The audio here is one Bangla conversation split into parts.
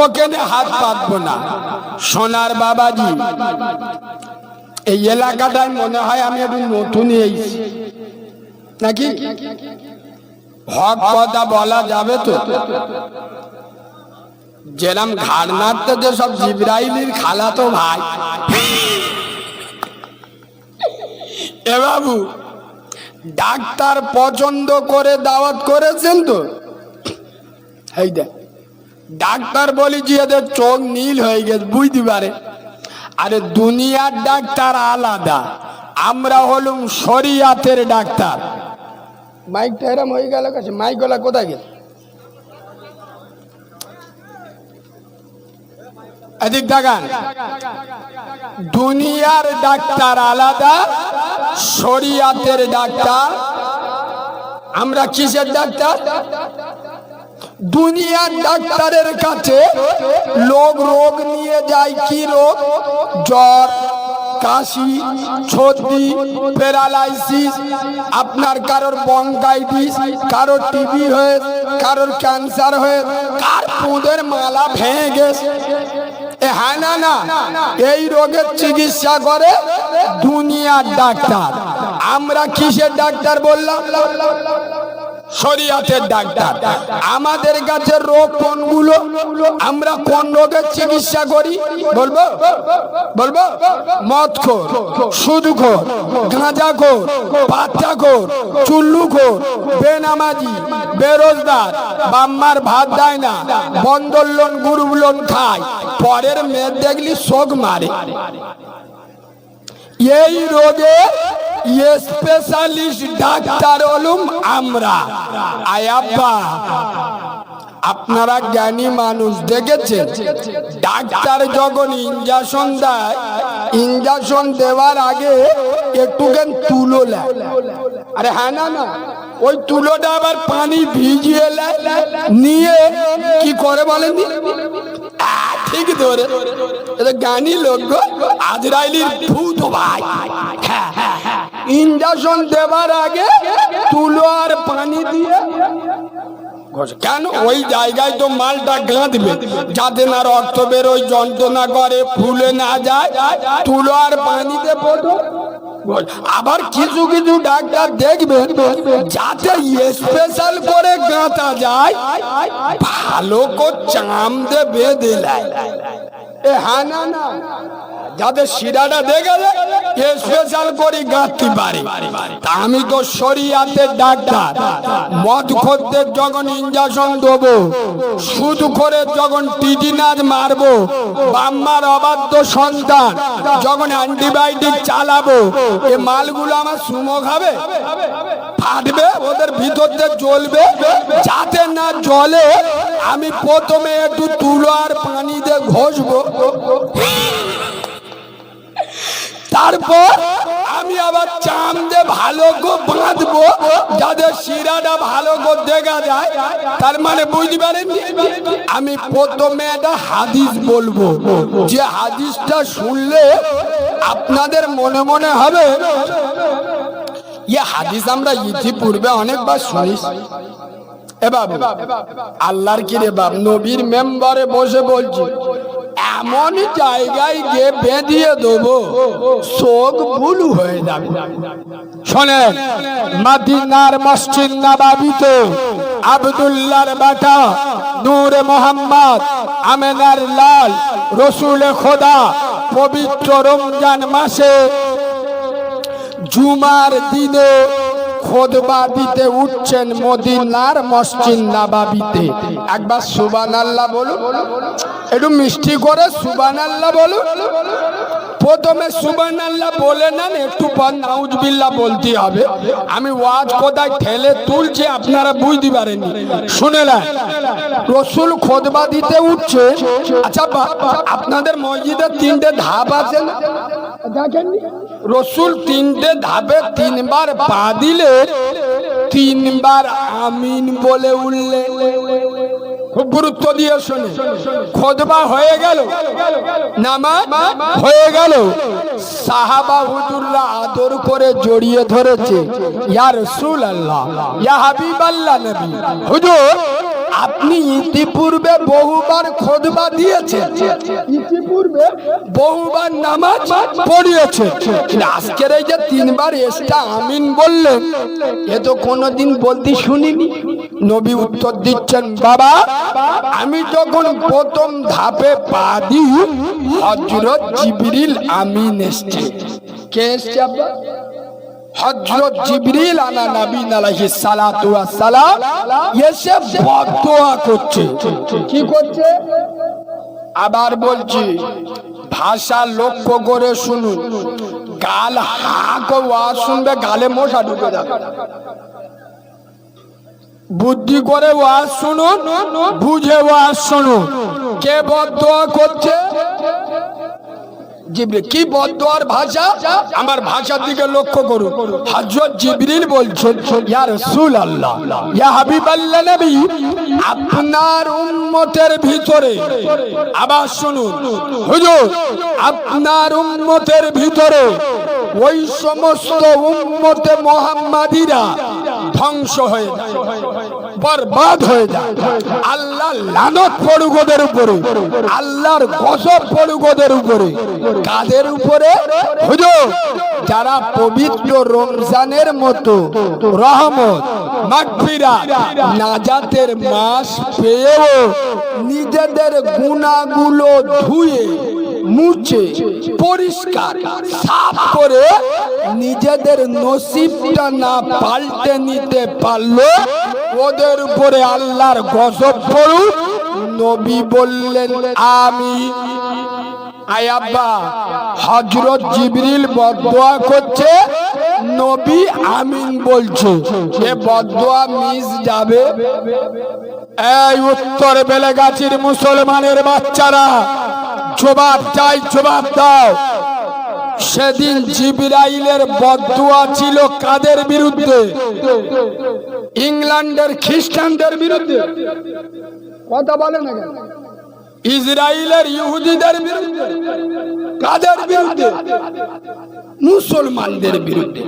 কোকেনে হাত পাতবো না। সোনার বাবাজি, এই এলাকাটায় মনে হয় আমি একটু নতুন এসেছি নাকি? হক কথা বলা যাবে তো? যেরাম ঘাড় নাড়তে যে সব জিবরাইলির খালাতো ভাই। এ বাবু, ডাক্তার পছন্দ করে দাওয়াত করেছেন তো? এই দেখ, ডাক্তার বলেছি এদের চোখ নীল হয়ে গেছে, বুঝতে পারে। আরে দুনিয়ার ডাক্তার আলাদা, আমরা হলুম শরিয়াতের ডাক্তার। মাইকটা এরম হয়ে গেল, কাছে মাইক গলা কোথায় গেল? এদিক দেখান। দুনিয়ার ডাক্তার আলাদা, শরিয়াতের ডাক্তার। আমরা কিসের ডাক্তার? দুনিয়ার ডাক্তারের কাছে লোক রোগ নিয়ে যায়। কি রোগ? জ্বর, কাশি, সর্দি, প্যারালাইসিস, আপনার কারোর ব্রঙ্কাইটিস, কারোর টিবি হয়ে, কারোর ক্যান্সার হয়ে, কার পুঁদের মালা ভেঙে গেছে। হ্যাঁ না না, এই রোগের চিকিৎসা করে দুনিয়ার ডাক্তার। আমরা কিসের ডাক্তার বললাম? শরিয়াতের ডাক্তার। আমাদের কাছে রোগ কোনগুলো? আমরা কোন রোগের চিকিৎসা করি বলবো? বলবো? মদখোর, সুদখোর, গাঁজাখোর, পাত্তাখোর, চুল্লুখোর, বেনামাজি, বেরোজগার, বাম্মার ভাত দেয় না, বন্দর লোন, গ্রুপ লোন খায়, পরের মেয়ে দেখলি শোক মারে। এই রোগে স্পেশালিস্ট ডাক্তার হলুম আমরা। আয়াব্বা, আপনারা জ্ঞানী মানুষ দেখেছেন, ডাক্তার যখন ইঞ্জেকশন দেয়, ইঞ্জেকশন দেওয়ার আগে একটুখান তুলো নেয়। আরে হ্যাঁ না না, ওই তুলোটা আবার পানি ভিজিয়ে নিয়ে কি করে বলেন? ঠিক ধরে, জ্ঞানী লোক গো, আজরাইলির ভূত ভাই। ইঞ্জেকশন দেওয়ার আগে তুলো আর পানি দিয়ে, কেন? ওই জায়গায় তো মালটা গাঁথবে যাতে না রক্ত বেরোয়, যন্ত্রণা করে, ফুলে না যায়, তুলো আর পানিতে পড়ো। আবার কিছু কিছু ডাক্তার দেখবেন যাতে স্পেশাল করে গাঁথা যায়, ভালো করে চাম দিয়ে বেঁধে দেয়। হ্যাঁ না না, যাদের শিরাটা দেখে স্পেশাল করে গাঁথতে পারে। আমি তো শরিয়াতের ডাক্তার। মদখোরদের যখন ইঞ্জেকশন দেবো, সুদখোরের যখন টিটিনাস মারবো, বাম্মার অবাধ্য সন্তান যখন অ্যান্টিবায়োটিক চালাবো, এ মালগুলো আমার সুমো খাবে, ফাটবে, ওদের ভিতর দিয়ে জ্বলবে। যাতে না জ্বলে আমি প্রথমে একটু তুলো আর পানি দিয়ে ঘষবো, তারপর আমি আবার চাম দিয়ে ভালো করে বাঁধবো যাদের শিরাটা ভালো করে দেখা যায়। তার মানে বুঝতে পারেন, আমি প্রথমে একটা হাদিস বলবো, যে হাদিসটা শুনলে আপনাদের মনে মনে হবে হাদিস আমরা ইতিপূর্বে অনেকবার শুনিস। এবার আল্লাহর কি রে বাপ, নবীর মেম্বারে বসে বলছি, এমন জায়গায় গিয়ে বেঁধিয়ে দেবো চোখ বুলু হয়ে যাবে। শোনেন, মদিনার মসজিদ নববীতে আব্দুল্লাহর বেটা নূরে মোহাম্মদ আমেনার লাল রসুল খোদা পবিত্র রমজান মাসে জুমার দিনে খুতবা দিতে উঠছেন মদিনার মসজিদ নববীতে। একবার সুবহানাল্লাহ বলুন, একটু মিষ্টি করে সুবহানাল্লাহ বলুন। প্রথমে সুবহানাল্লাহ বলে নেন, একটু পর নাউজুবিল্লাহ বলতে হবে। আমি ওয়াজ কোথায় ঠেলে তুলছি আপনারা বুঝতে পারেননি। শুনে নেন, রসুল খুতবা দিতে উঠছে। আচ্ছা, আপনাদের মসজিদে 3টে ধাপ আছে না? দেখেননি? রসুল 3টে ধাপে 3বার পা দিলে 3বার আমিন বলে উঠলে। খুব গুরুত্ব দিয়ে শুনে, খুতবা হয়ে গেল, নামাজ হয়ে গেল, সাহাবা হুজুররা আদর করে জড়িয়ে ধরেছে, ইয়া রাসূলুল্লাহ, ইয়া হাবিবাল্লাহ, নবী হুজুর আপনি ইতিপূর্বে বহুবার খুতবা দিয়েছেন, ইতিপূর্বে বহুবার নামাজ পড়িয়েছেন, আজকের এই যে তিনবার এসটা আমিন বললেন, এ তো কোনোদিন বলতে শুনিনি। নবী উত্তর দিচ্ছেন, বাবা আমি যখন প্রথম ধাপে পা দিই হযরত জিবরিল আমিন এসছে। কে এসছে আব্বা? হযরত জিবরিল আলা নবীনা আলাইহিস সালাতু ওয়াস সালাম এসে বদদোয়া করছে। কি করছে? আবার বলছি, ভাষা লক্ষ্য করে শুনুন। গাল হাক ওয়াজ শুনবে, গালে মশা ঢুকে যাবে। বুদ্ধি করে ওয়াজ শুনুন, বুঝে ওয়াজ শুনুন। কে বদদোয়া করছে? জিবরিল। কি বদদোয়ার ভাষা? আমার ভাষার দিকে লক্ষ্য করুন। হযরত জিবরিল বলছেন, ইয়া রাসূলুল্লাহ, ইয়া হাবিবাল্লাহ নবী, আপনার উম্মতের ভিতরে, আবার শুনুন হুজুর, আপনার উম্মতের ভিতরে ওই সমস্ত উম্মতে মুহাম্মাদিরা ধ্বংস হয়ে যায়, বরবাদ হয়ে যায়। আল্লাহ লানত পড়ুক ওদের উপরে, আল্লাহর গজব পড়ুক ওদের উপরে। কাদের উপরে? হুজুর, যারা পবিত্র রমজানের মতো রহমত, মাগফিরাত, নাজাতের মাস পেয়েও নিজেদের গুনাহগুলো ধুয়ে মুছে পরিষ্কার সাফ করে নিজেদের নসিবটা না পাল্টে নিতে পারলো, ওদের উপরে আল্লাহর গজব পড়ুক। নবী বললেন আমিন। আয় আব্বা, হযরত জিবরিল বদদোয়া করছে, নবী আমিন বলছে, এ বদদোয়া মিস যাবে? এই উত্তর বেলেগাছির মুসলমানের বাচ্চারা জবাব চাই, জবাব দাও। সেদিন জিবরাইলের বদদোয়া ছিল কাদের বিরুদ্ধে? ইংল্যান্ডের খ্রিস্টানদের বিরুদ্ধে। কথা বলে না কেন? ইসরায়েলের ইহুদিদের বিরুদ্ধে। কাদের বিরুদ্ধে? মুসলমানদের বিরুদ্ধে,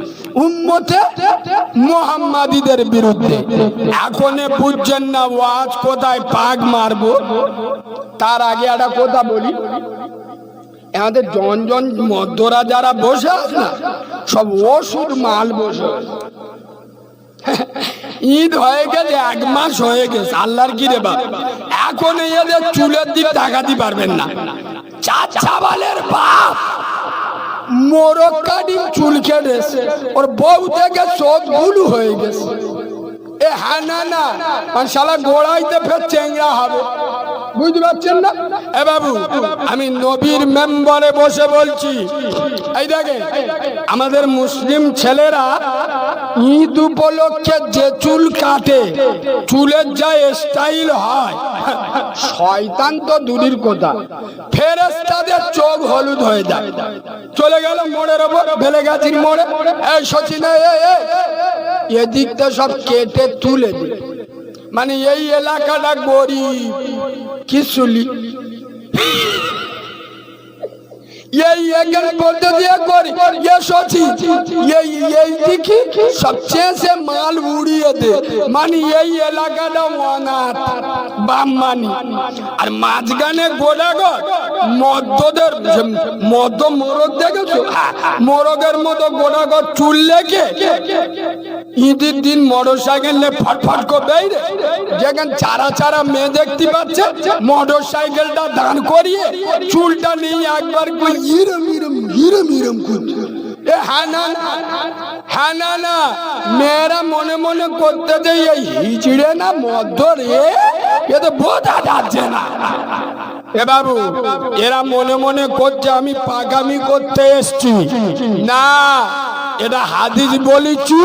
উম্মতে মুহাম্মাদীদের বিরুদ্ধে। এখনে বুঝছেন না ওয়াজ কোথায় পাক মারবো? তার আগে একটা কথা বলি, আমাদের জনজন মধ্যরা যারা বসে আছে না, সব ওষুধ মাল বসে। ঈদ হয়ে গেছে, 1 মাস হয়ে গেছে। আল্লাহর কি রে বাপ, এখন এদের চুলের দিক তাকাতে পারবেন না। চাচা বালের বাপ মোরগ কাটি চুল কেটেছে, ওর বউ থেকে চোখ গুলু হয়ে গেছে। এ হ্যাঁ না না, মানে শালা গোড়াইতে ফের চেংড়া হবে, বুঝতে পারছেন না? এ বাবু, আমি নবীর মেম্বারে বসে বলছি, এই দেখে আমাদের মুসলিম ছেলেরা ঈদ উপলক্ষে যে চুল কাটে, চুলের যা স্টাইল হয়, শয়তান তো দূরের কথা, ফেরেশতাদের চোখ হলুদ হয়ে যায়। চলে গেল মোড়ের ওপর, বেলেগাছির মোড়ে, এই সচিন এদিকটা সব কেটে তুলে দি, মানে এই এলাকাটা গরিব কি শুলি, এই এখানে বলতে দিয়ে করি এই দেখি সবচেয়ে সে মাল উড়িয়ে দে, মানে এই এলাকাটা অনাথ বামমানি। আর মাঝখানে গোড়াগড় মদ্যদের মদ্য মোরগ দেখেছো? মোরগের মতো গোড়াগড় চুল লেগে ঈদের দিন মোটর সাইকেল নিয়ে ফটফট করে যেখানে চারা চারা মেয়ে দেখতে পাচ্ছে, মোটর সাইকেলটা দান করিয়ে চুলটা নিয়ে একবার মেয়েরা মনে মনে করতে যে এই হিজড়ে না মধ্য রে, এ তো বোঝা যাচ্ছে না। এ বাবু, এরা মনে মনে করছে আমি পাগামি করতে এসছি, না, এটা হাদিস বলেছি,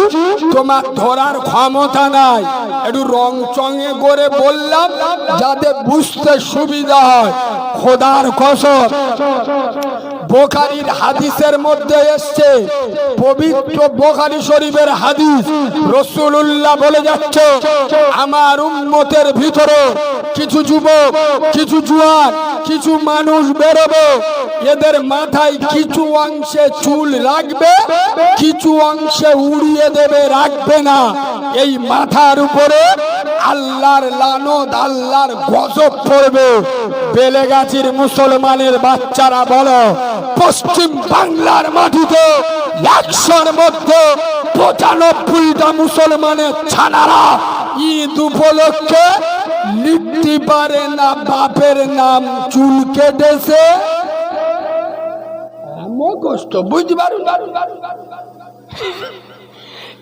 তোমার ধরার ক্ষমতা নাই। একটু রং চঙে করে বললাম যাতে বুঝতে সুবিধা হয়। খোদার কসম, বুখারীর হাদিসের মধ্যে এসছে, পবিত্র বুখারী শরীফের হাদিস, রাসূলুল্লাহ বলে যাচ্ছে, আমার উম্মতের ভিতরে কিছু যুবক, কিছু জওয়ান, কিছু মানুষ বেরোবে, এদের মাথায় কিছু অংশে চুল রাখবে, কিছু অংশে উড়িয়ে দেবে, রাখবে না। এই মাথার উপরে আল্লাহর লানত, আল্লাহর গজব পড়বে। বেলেগাছির মুসলমানের বাচ্চারা বলো, পশ্চিম বাংলার মাটিতে 100-র মধ্যে 95টা মুসলমানের ছানারা ঈদ উপলক্ষে লিখতে পারে না বাপের নাম, চুল কেটেছে। কষ্ট বুঝতে পারুন।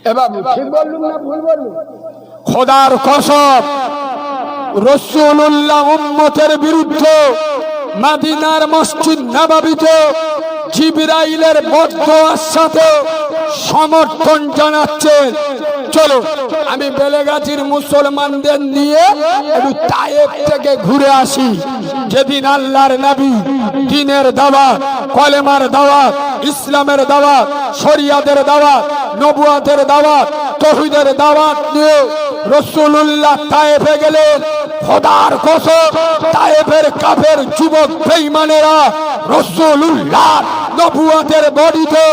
এবার ঠিক বললুম না ভুল বললুম? খোদার কসম, রাসূলুল্লাহ উম্মতের বিরুদ্ধে মদিনার মসজিদ নববীতে জিবরাইলের বদদোয়ার সাথে সমর্থন জানাচ্ছেন। চলো আমি বেলেগাছির মুসলমানদের নিয়ে একটু তায়েফ থেকে ঘুরে আসি। যেদিন আল্লাহর নবী দ্বীনের দাওয়াত, কলেমার দাওয়াত, ইসলামের দাওয়াত, শরিয়াতের দাওয়াত, নবুয়তের দাওয়াত, তাওহীদের দাওয়াত নিয়ে রাসূলুল্লাহ তায়েফে গেলেন। খোদার কসম, তায়েফের কাফের যুবক বেঈমানেরা রাসূলুল্লাহ নবুয়তের বডিতে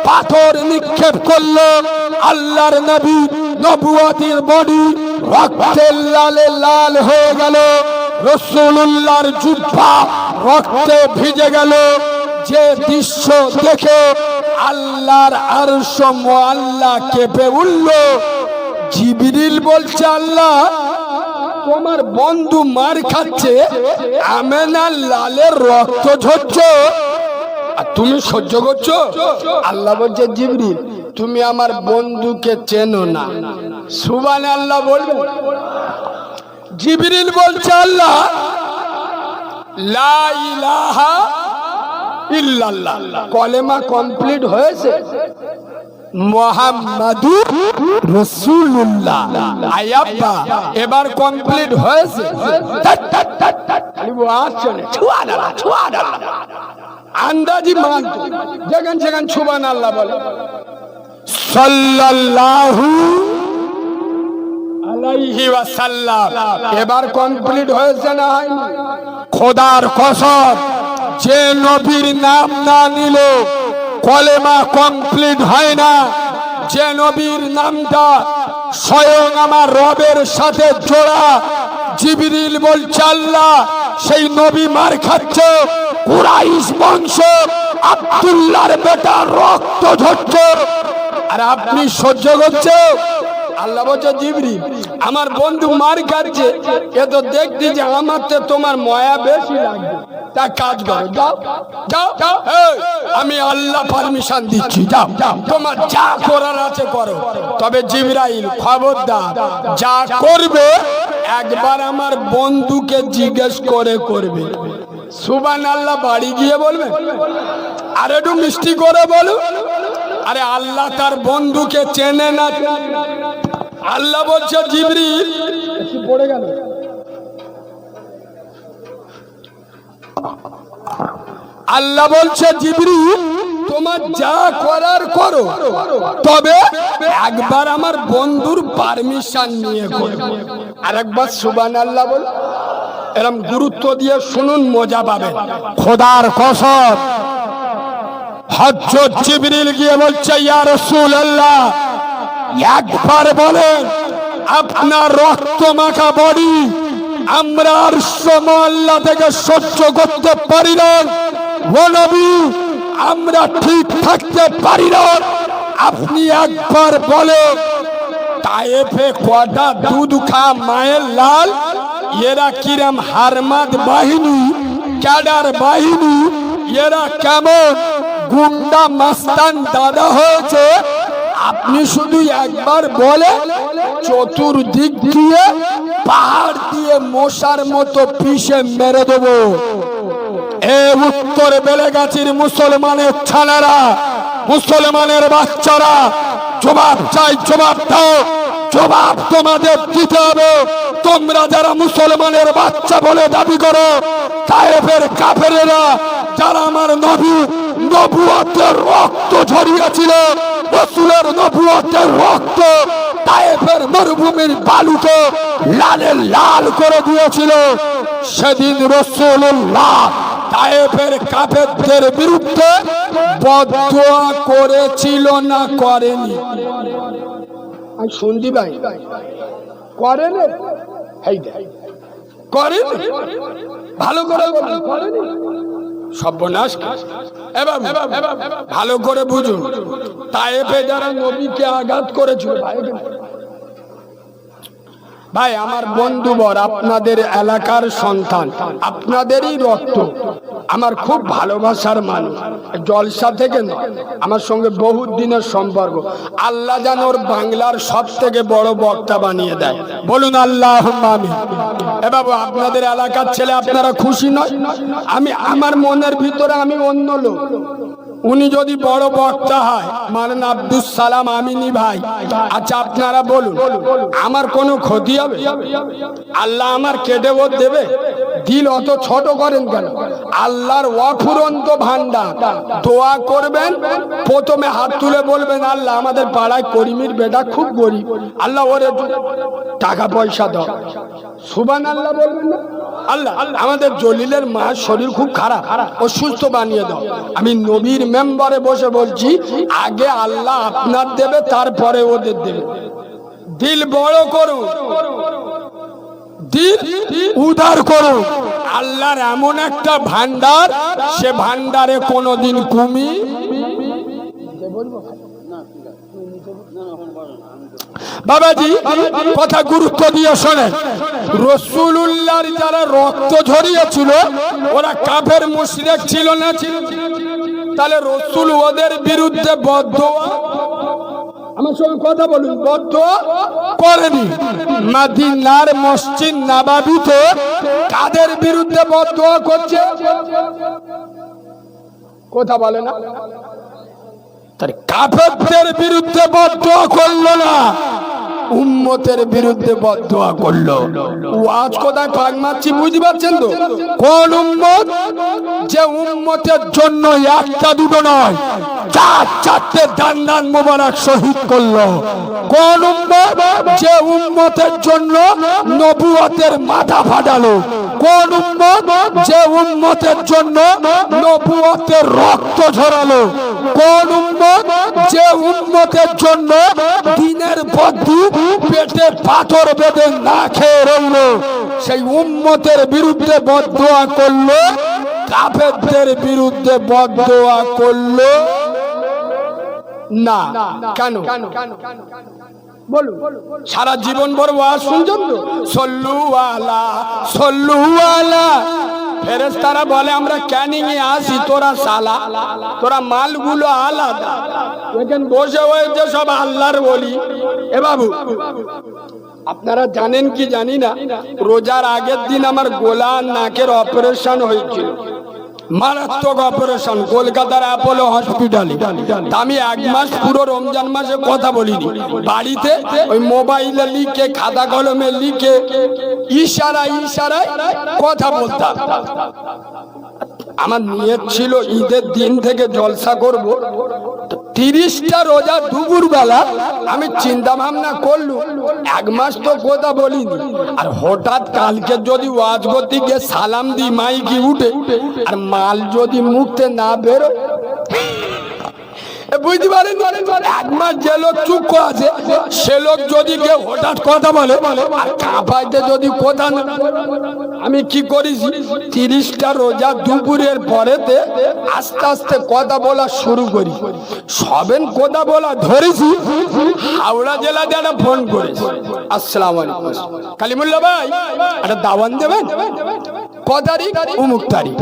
পাথর নিক্ষেপ করলো। আল্লাহর নবী নবুয়তের বডি রক্তের লালে লাল হয়ে গেল, রাসূলুল্লাহর জুব্বা রক্তে ভিজে গেল। যে দৃশ্য দেখে আল্লাহর আরশ মুআল্লা কেঁপে উঠল। জিবরিল বলছে, আল্লাহ তোমার বন্ধু মার খাচ্ছে, আমেনার লালের রক্ত ঝরছে, আর তুমি সহ্য করছো? আল্লাহ বলছে, জিবরিল তুমি আমার বন্ধুকে চেনো না। সুবহানাল্লাহ বলবে। জিবরিল বলছে, আল্লাহ লা ইলাহা ইল্লাল্লাহ কলেমা কমপ্লিট হয়েছে, মুহাম্মাদুর রাসূলুল্লাহ আয়াব্বা এবার কমপ্লিট হয়েছে। আন্দাজি মান যেখান সেখান সুবহানাল্লাহ বলে। সাল্লাল্লাহু আলাইহি ওয়াসাল্লাম এবার কমপ্লিট হয়েছে না হয়নি? খোদার কসম, যে নবীর নাম না নিল কলেমা কমপ্লিট হয় না। যে নবীর নামটা স্বয়ং আমার রবের সাথে জোড়া, জিবরিল বলছে, আল্লাহ সেই নবী মার খাচ্ছে, কুরাইশ বংশ আব্দুল্লাহর বেটা রক্ত ঝরছে, আর আপনি সহ্য করছেন? আল্লাহ বলছে, জিবরিল আমার বন্ধু মার খাচ্ছে, এ তো দেখছি যে আমার তো তোমার মায়া বেশি লাগবে, তা কাজ করো, যাও যাও যাও, আমি আল্লাহ পারমিশন দিচ্ছি, যাও তোমার যা করার আছে করো। তবে জিবরাইল খবরদার, যা করবে একবার আমার বন্ধুকে জিজ্ঞেস করে করবে। সুবহানাল্লাহ বাড়ি গিয়ে বলবে, আর একটু মিষ্টি করে বলো, আরে আল্লাহ তার বন্ধুকে চেনে না। আল্লাহ বলছে, জিবরিল পড়ে গেল, আল্লাহ বলছে, জিবরিল তোমার যা করার করো, তবে একবার আমার বন্ধুর পারমিশন নিয়ে করবে। আর একবার সুবহানাল্লাহ বল, এরকম গুরুত্ব দিয়ে শুনুন, মজা পাবেন। খোদার কসম, হযরত জিবরিল গিয়ে বলছে, ইয়া রাসূলুল্লাহ একবার বলেন আপনার রক্ত মাখা বডি আমরা আরশ মুআল্লা থেকে সহ্য করতে পারি না, ও নবী আমরা ঠিক থাকতে পারি না, আপনি একবার বলেন তায়েফে কটা দুধ খা মায়ের লাল, এরা কিরম হারমাদ বাহিনী, ক্যাডার বাহিনী, এরা কেমন গুন্ডা মাস্তান দাদা হয়েছে, আপনি শুধু একবার বলে চতুর্দিক দিয়ে পাহাড় দিয়ে মশার মতো পিষে মেরে দেব। এ উত্তর বেলেগাছির মুসলমানের ছানারা, মুসলমানের বাচ্চারা, জবাব চাই, জবাব দাও, জবাব তোমাদের দিতে হবে। তোমরা যারা মুসলমানের বাচ্চা বলে দাবি করো, তায়েফের কাফেরেরা যারা আমার নবী নবুয়তের রক্ত ঝরিয়েছিল, রাসূলের নবুয়তের রক্ত তায়েফের মরুভূমির বালুকে লালে লাল করে দিয়েছিল, সেদিন রাসূলুল্লাহ তায়েফের কাফেরদের বিরুদ্ধে বদদোয়া করেছিল না করেনি? আর শুনদি ভাই করেন, করেন ভালো করে করেন, সর্বনাশ। এবার ভালো করে বুঝুন, তায়েফে যারা নবীকে আঘাত করেছিল, ভাই আমার বন্ধুবর, আপনাদের এলাকার সন্তান, আপনাদেরই রক্ত, আমার খুব ভালোবাসার মানুষ, জলসা থেকে নয়, আমার সঙ্গে বহুত দিনের সম্পর্ক। আল্লাহ যেন ওর বাংলার সব থেকে বড় বক্তা বানিয়ে দেয়, বলুন আল্লাহুম্মা আমিন। এ বাবু, আপনাদের এলাকার ছেলে, আপনারা খুশি নয়? আমি আমার মনের ভিতরে আমি অন্য লোক, উনি যদি বড় বক্তা হয়, মানে আব্দুল সালাম আমিনী ভাই, আচ্ছা আপনারা বলুন, আমার কোনো ক্ষতি হবে? আল্লাহ আমার কেটে ও দেবে? দিল অত ছোট করেন কেন? আল্লাহর অফুরন্ত ভান্ডার, দোয়া করবেন, প্রথমে হাত তুলে বলবেন, আল্লাহ আমাদের পাড়ায় করিমের বেটা খুব গরিব, আল্লাহ ওরে টাকা পয়সা দাও, সুবহানাল্লাহ বলবেন না? আল্লাহ আমাদের জলিলের মা শরীর খুব খারাপ, ও সুস্থ বানিয়ে দাও। আমি নবীর মেম্বারে বসে বলছি, আগে আল্লাহ আপনার দেবে, তারপরে ওদের দেবে। দিল বড় করুন, দিল উদার করুন। আল্লাহর এমন একটা ভান্ডার, সে ভান্ডারে কোনোদিন কমি। বাবাজি কথা গুরুত্ব দিয়ে শোনেন, রাসূলুল্লাহর যারা রক্ত ঝরিয়েছিল, ওরা কাফের মুশরিক ছিল না? ছিল। তাহলে রাসূল ওদের বিরুদ্ধে বদদোয়া, আমার সঙ্গে কথা বলুন, বদদোয়া করেনি? মদিনার মসজিদ নববীতে কাদের বিরুদ্ধে বদদোয়া করছে? কথা বলে না? কাফেরদের বিরুদ্ধে বদদোয়া করলো না, উম্মতের বিরুদ্ধে বদদোয়া করলো। ওয়াজ কোথায় পাক মারছি বুঝতে পারছেন তো? কোন উম্মত? যে উম্মতের জন্য একটা দুটো নয়, চার চারটে দান মোবারক শহীদ করলো। কোন উম্মত? যে উম্মতের জন্য নবুয়তের মাথা ফাটালো। কোন উম্মত? যে উম্মতের জন্য নবুয়তের রক্ত ঝরালো। কোন উম্মত? যে উম্মতের জন্য দিনের পর দিন পেটে পাথর বেঁধে না খেয়ে রইল। সেই উম্মতের বিরুদ্ধে বদদোয়া করলো, কাফেরদের বিরুদ্ধে বদদোয়া করলো না। কেন? বলুন। সারা জীবন ভর ওয়াজ শুনছেন তো, সল্লু আলা সল্লু আলা। ফেরেশতারা বলে আমরা ক্যানিং এ আসি, তোরা সালা, তোরা মালগুলো আলাদা, এখানে বসে হয়েছে সব আল্লাহর ওলি। এ বাবু, আপনারা জানেন কি জানি না, রোজার আগের দিন আমার গোলা নাকের অপারেশন হয়েছিল, মারাত্মক অপারেশন, কলকাতার অ্যাপোলো হসপিটালে। আমি এক মাস পুরো রমজান মাসে কথা বলিনি, বাড়িতে ওই মোবাইলে লিখে, খাতা কলমে লিখে, ইশারায় ইশারায় কথা বলতাম। আমার নিয়ত ছিল ঈদের দিন থেকে জলসা করব। 30টা রোজা দুপুর বেলা আমি চিন্তা ভাবনা করলু, এক মাস তো কথা বলিনি, আর হঠাৎ কালকে যদি ওয়াজ করতে গিয়ে সালাম দি মাইকি উঠে, আর মাল যদি মুখতে না বেরো, বুঝতে পারেন? এক মাস যে লোক চুপ আছে, সে লোক যদি কেউ হঠাৎ কথা বলে, আর কাঁপাইতে যদি কথা না, আমি কি করেছি, 30টা রোজা দুপুরের পরেতে আস্তে আস্তে কথা বলা শুরু করি। সবেন কথা বলা ধরেছি, হাওড়া জেলা যারা ফোন করেছে, আসসালামু আলাইকুম কালিমুল্লাহ ভাই, একটা দাওয়ান দেবেন, কতারিখ উমুক তারিখ,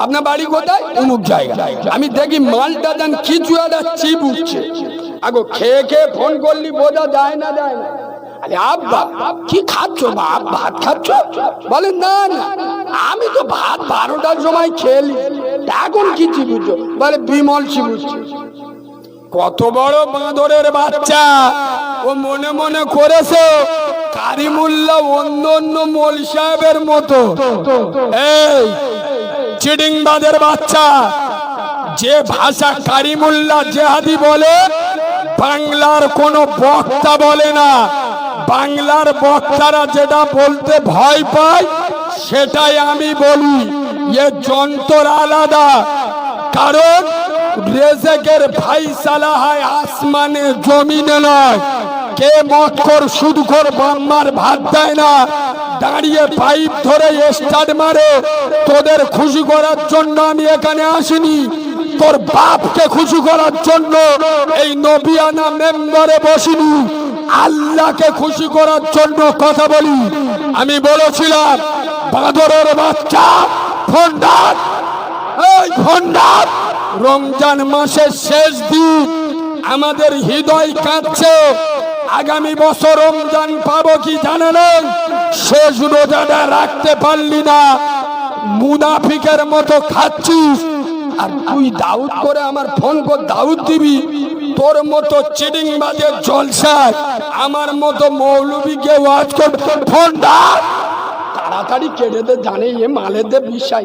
আপনার বাড়ি কোথায়, উমুক জায়গা। আমি দেখি মালটা দেন কিছু একটা চিপ উঠছে, আগো খেয়ে খেয়ে ফোন করলি বোঝা যায় না, যায় না। আরে আব্বা কি খাচ্ছ, বাপ ভাত খাচ্ছ? বলে না না, আমি তো ভাত 12টার সময় খেলি, এখন কি চিবুচ্ছ? বলে বিমল চিবুচ্ছি। কত বড় বাঁদরের বাচ্চা, ও মনে মনে করেছে কারিমুল্লাহ অন্য অন্য মোল সাহেবের মতো। এই চিডিংবাদের বাচ্চা, যে ভাষা কারিমুল্লাহ জেহাদি বলে, বাংলার কোনো বক্তা বলে না। বাংলার বক্তারা যেটা বলতে ভয় পায় সেটাই আমি বলি। এ যন্ত্র আলাদা, কারণ রেজেকের ফাইসালা হয় আসমানে জমিনে নয়। কে মদখোর সুদখোর বাম্মার ভাত দেয় না, দাঁড়িয়ে পাইপ ধরে স্টার্ট মারে। তোদের খুশি করার জন্য আমি এখানে আসিনি, তোর বাপকে খুশি করার জন্য এই নবিয়ানা মেম্বারে বসিনি, আল্লাহকে খুশি করার জন্য কথা বলি। আমি বলেছিলাম বাঁদরের বাচ্চা ফন্ডাত, এই ফন্ডাত, রমজান মাসের শেষ দিন আমাদের হৃদয় কাঁদছে। আগামী বছর রমজান পাবো কি জানেন? শেষ রোজাটা রাখতে পারলি না, মুনাফিকের মতো খাচ্ছিস। আর তুই দাউদ করে আমার ফোন কর, দাউদ দিবি। তোর মতো চিটিং বাজে জলসায় আমার মতো মৌলবীকে ওয়াজ করবে। ফোনটা তাড়াতাড়ি কেটে দে, জানে এ মালের দে বিশ্বাস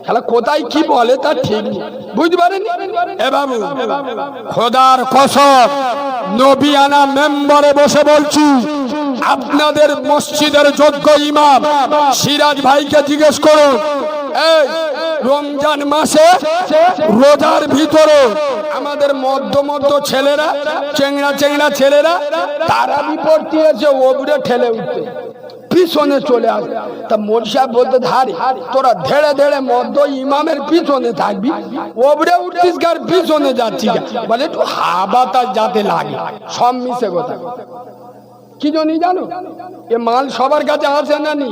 খেলা কোথায় কি বলে তা ঠিক নেই, বুঝতে পারেনি? এ বাবু, খোদার কসম নবিয়ানা মেম্বারে বসে বলছি, আপনাদের মসজিদের যোগ্য ইমাম সিরাজ ভাইকে জিজ্ঞেস করুন, এই রমজান মাসে রোজার ভিতরে আমাদের মধ্য ছেলেরা, চেংড়া ছেলেরা তারা বিপত্তি আছে, ওপরে ঠেলে উঠতে পিছনে চলে আসে। তা মোল্লা সাহেব বলতে, ধারে তোরা ধেড়ে ধেড়ে মধ্য ইমামের পিছনে থাকবি, ওপরে উঠতিস গার পিছনে যাচ্ছি, বলে একটু হাবাতা যাতে লাগে। সব মিশে কথা। কি জানি জানো, এ মাল সবার কাছে আসে না, নি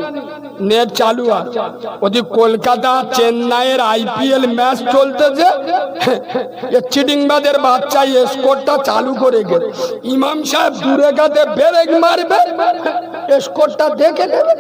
নেট চালু আছে। ওদি কলকাতা চেন্নাইয়ের IPL ম্যাচ চলতেছে, এ চিটিংবাদের বাচ্চা স্কোরটা চালু করে গেল। ইমাম সাহেব দূরে গাতে ব্রেক মারবে, স্কোরটা দেখে দেবে,